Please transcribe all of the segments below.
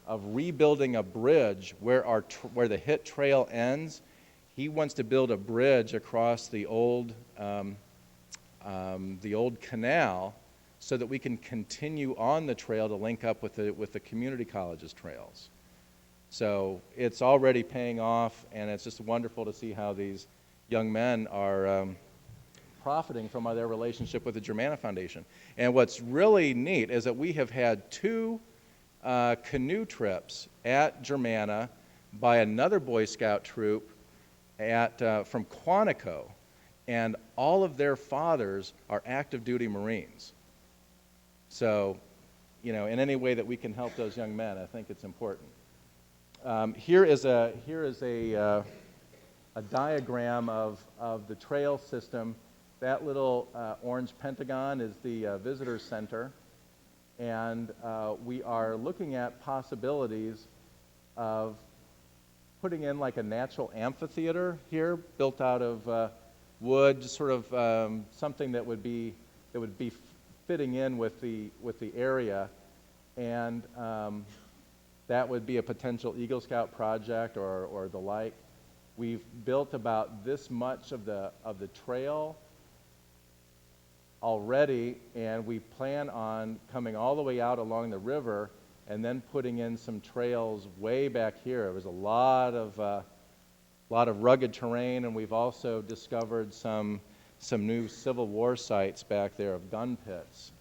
of rebuilding a bridge where where the hit trail ends. He wants to build a bridge across the old canal so that we can continue on the trail to link up with the community college's trails. So it's already paying off, and it's just wonderful to see how these young men are profiting from their relationship with the Germanna Foundation. And what's really neat is that we have had 2 canoe trips at Germanna by another Boy Scout troop from Quantico, and all of their fathers are active duty Marines. So, in any way that we can help those young men, I think it's important. Here is a diagram of the trail system. That little orange pentagon is the visitor center, and we are looking at possibilities of putting in like a natural amphitheater here, built out of wood, just sort of something that would be fitting in with the area, and that would be a potential Eagle Scout project or the like. We've built about this much of the trail already, and we plan on coming all the way out along the river and then putting in some trails way back here. There was a lot of rugged terrain, and we've also discovered some new Civil War sites back there of gun pits,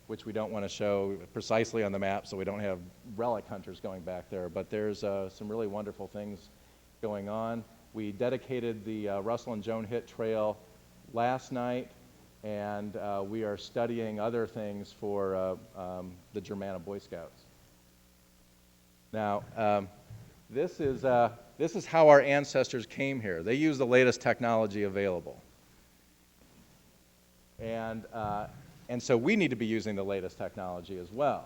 which we don't want to show precisely on the map, so we don't have relic hunters going back there. But there's some really wonderful things going on. We dedicated the Russell and Joan Hitt Trail last night, and we are studying other things for the Germanna Boy Scouts. Now, this is how our ancestors came here. They used the latest technology available. And so we need to be using the latest technology as well.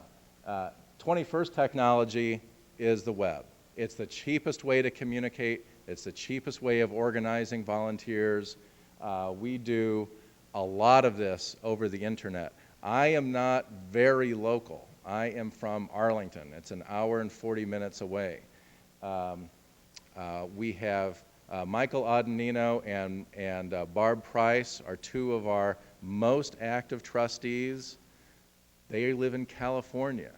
21st technology is the web. It's the cheapest way to communicate. It's the cheapest way of organizing volunteers. We do a lot of this over the internet. I am not very local. I am from Arlington. It's an hour and 40 minutes away. We have Michael Adenino and Barb Price are 2 of our most active trustees. They live in California.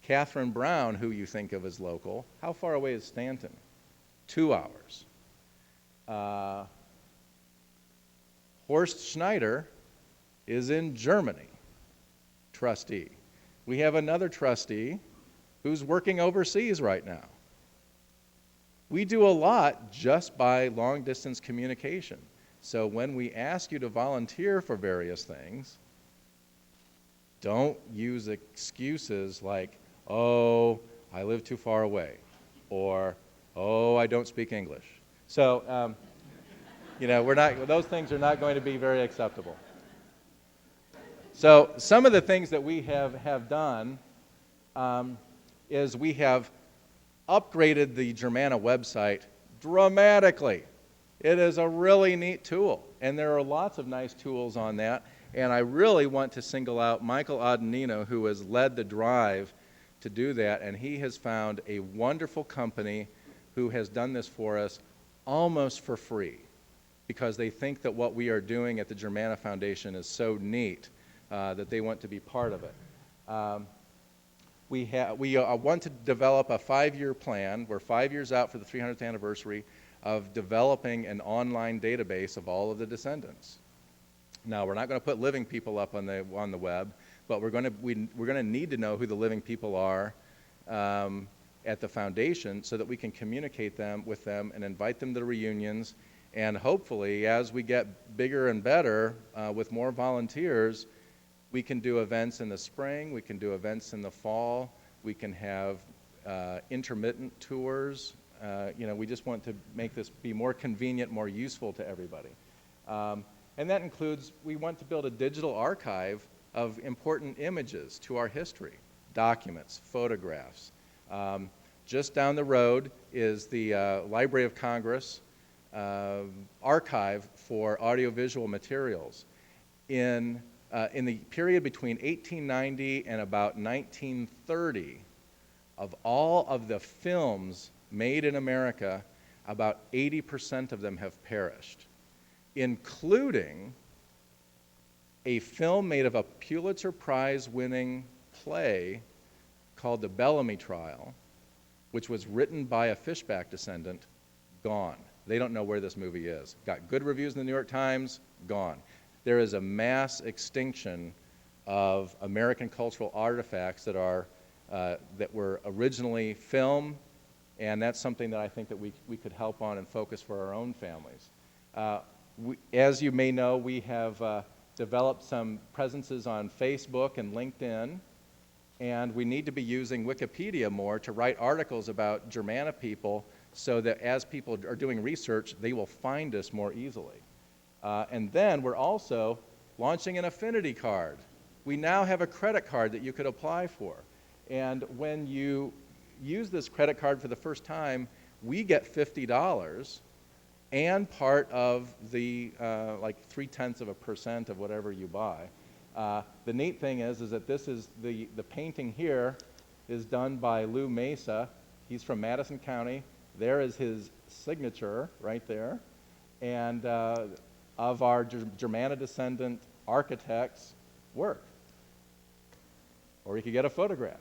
Catherine Brown, who you think of as local, how far away is Stanton? 2 hours. Horst Schneider is in Germany, trustee. We have another trustee who's working overseas right now. We do a lot just by long-distance communication. So when we ask you to volunteer for various things, don't use excuses like, oh, I live too far away, or, oh, I don't speak English. So, those things are not going to be very acceptable. So some of the things that we have done is we have upgraded the Germanna website dramatically. It is a really neat tool, and there are lots of nice tools on that, and I really want to single out Michael Adenino, who has led the drive to do that, and he has found a wonderful company who has done this for us almost for free, because they think that what we are doing at the Germanna Foundation is so neat that they want to be part of it. We want to develop a 5-year plan. We're 5 years out for the 300th anniversary of developing an online database of all of the descendants. Now, we're not going to put living people up on the web, but we're going to need to know who the living people are at the foundation so that we can communicate with them and invite them to the reunions. And hopefully, as we get bigger and better with more volunteers, we can do events in the spring, we can do events in the fall, we can have intermittent tours. We just want to make this be more convenient, more useful to everybody. And that includes, we want to build a digital archive of important images to our history, documents, photographs. Just down the road is the Library of Congress archive for audiovisual materials. In the period between 1890 and about 1930, of all of the films made in America, about 80% of them have perished, including a film made of a Pulitzer Prize-winning play called The Bellamy Trial, which was written by a Fishback descendant, gone. They don't know where this movie is. Got good reviews in the New York Times, gone. There is a mass extinction of American cultural artifacts that were originally film, and that's something that I think that we could help on and focus for our own families. As you may know, we have developed some presences on Facebook and LinkedIn, and we need to be using Wikipedia more to write articles about Germanna people so that as people are doing research, they will find us more easily. And then we're also launching an affinity card. We now have a credit card that you could apply for. And when you use this credit card for the first time, we get $50 and part of the like 0.3% of whatever you buy. The neat thing is that this is the painting here is done by Lou Mesa. He's from Madison County. There is his signature right there. And of our Germanna descendant architect's work. Or you could get a photograph.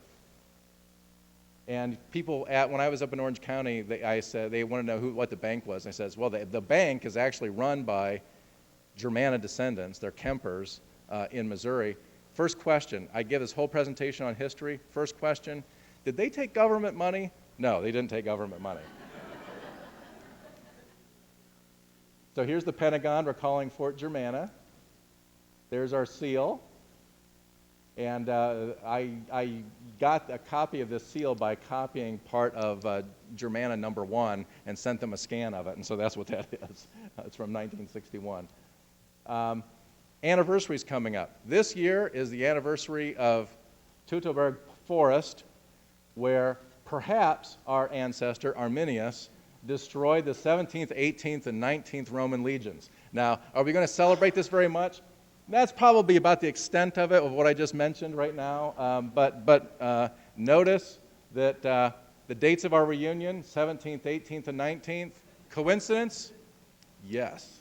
And people when I was up in Orange County, I said they want to know what the bank was. And I said, well, the bank is actually run by Germanna descendants. They're Kempers in Missouri. First question, I give this whole presentation on history. First question, did they take government money? No, they didn't take government money. So here's the Pentagon. We're calling Fort Germanna. There's our seal. And I got a copy of this seal by copying part of Germanna #1 and sent them a scan of it, and so that's what that is. It's from 1961. Anniversary's coming up. This year is the anniversary of Teutoburg Forest, where perhaps our ancestor, Arminius, destroyed the 17th, 18th, and 19th Roman legions. Now, are we going to celebrate this very much? That's probably about the extent of it, of what I just mentioned right now. But notice that the dates of our reunion, 17th, 18th, and 19th, coincidence? Yes.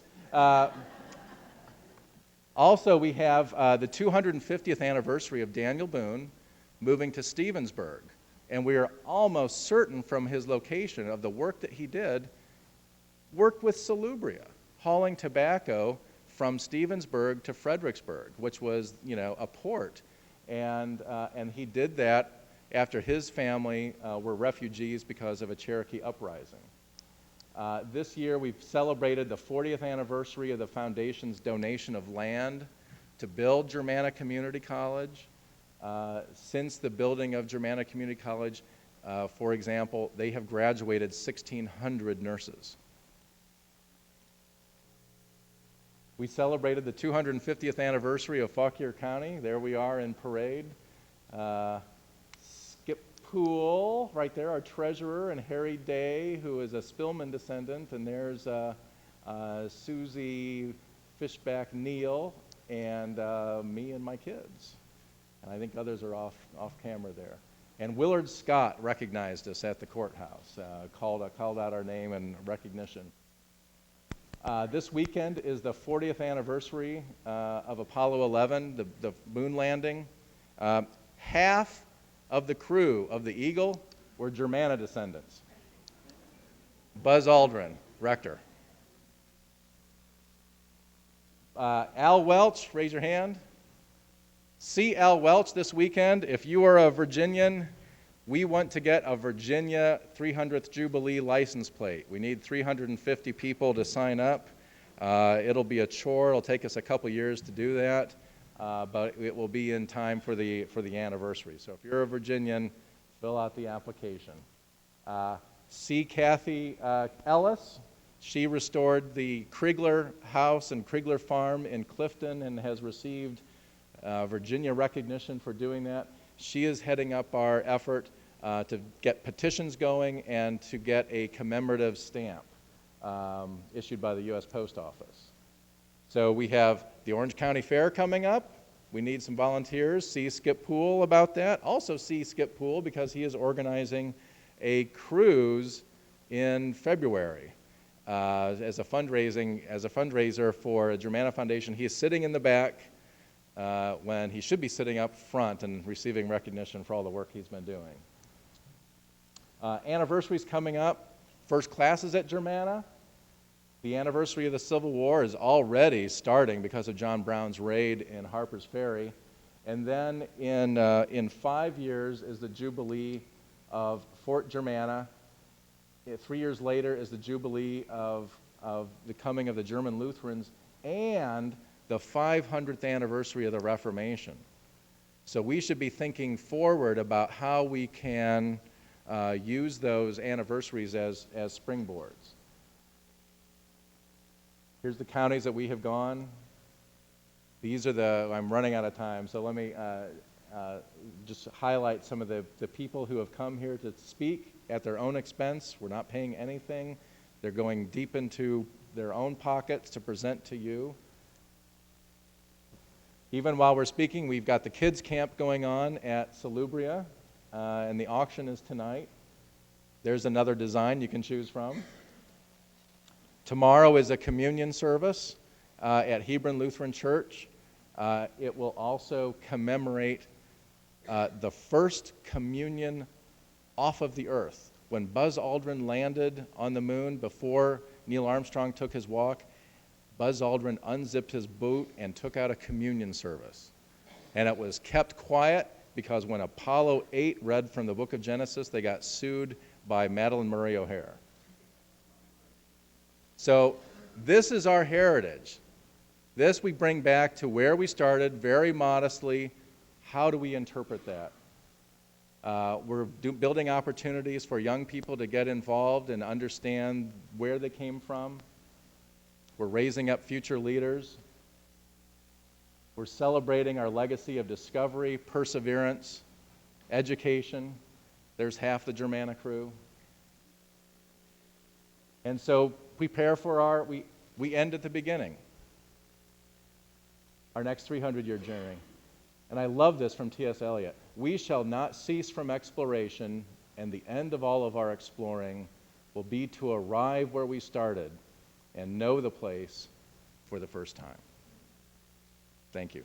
Also, we have the 250th anniversary of Daniel Boone moving to Stevensburg. And we are almost certain from his location of the work that he did, worked with Salubria, hauling tobacco from Stevensburg to Fredericksburg, which was, a port. And he did that after his family were refugees because of a Cherokee uprising. This year we've celebrated the 40th anniversary of the Foundation's donation of land to build Germanna Community College. Since the building of Germanna Community College, for example, they have graduated 1,600 nurses. We celebrated the 250th anniversary of Fauquier County. There we are in parade. Skip Poole, right there, our treasurer, and Harry Day, who is a Spillman descendant, and there's Susie Fishback Neal, and me and my kids. And I think others are off camera there. And Willard Scott recognized us at the courthouse, called out our name in recognition. This weekend is the 40th anniversary of Apollo 11, the moon landing. Half of the crew of the Eagle were Germanna descendants. Buzz Aldrin, rector. Al Welch, raise your hand. See Al Welch this weekend. If you are a Virginian, we want to get a Virginia 300th Jubilee license plate. We need 350 people to sign up. It'll be a chore. It'll take us a couple years to do that, but it will be in time for the anniversary. So if you're a Virginian, fill out the application. See Kathy Ellis. She restored the Krigler House and Krigler Farm in Clifton and has received Virginia recognition for doing that. She is heading up our effort to get petitions going and to get a commemorative stamp issued by the U.S. Post Office. So we have the Orange County Fair coming up. We need some volunteers. See Skip Poole about that. Also see Skip Poole because he is organizing a cruise in February as a fundraiser for a Germanna Foundation. He is sitting in the back when he should be sitting up front and receiving recognition for all the work he's been doing. Anniversaries coming up. First classes at Germanna. The anniversary of the Civil War is already starting because of John Brown's raid in Harper's Ferry. And then in 5 years is the Jubilee of Fort Germanna. 3 years later is the Jubilee of the coming of the German Lutherans and the 500th anniversary of the Reformation. So we should be thinking forward about how we can use those anniversaries as springboards. Here's the counties that we have gone. These are I'm running out of time, so let me just highlight some of the people who have come here to speak at their own expense. We're not paying anything. They're going deep into their own pockets to present to you. Even while we're speaking, we've got the kids' camp going on at Salubria, and the auction is tonight. There's another design you can choose from. Tomorrow is a communion service at Hebron Lutheran Church. It will also commemorate the first communion off of the earth. When Buzz Aldrin landed on the moon before Neil Armstrong took his walk, Buzz Aldrin unzipped his boot and took out a communion service. And it was kept quiet because when Apollo 8 read from the book of Genesis, they got sued by Madalyn Murray O'Hair. So this is our heritage. This we bring back to where we started, very modestly. How do we interpret that? We're building opportunities for young people to get involved and understand where they came from. We're raising up future leaders. We're celebrating our legacy of discovery, perseverance, education. There's half the Germanna crew. And so prepare for we end at the beginning, our next 300-year journey. And I love this from T.S. Eliot. We shall not cease from exploration, and the end of all of our exploring will be to arrive where we started and know the place for the first time. Thank you.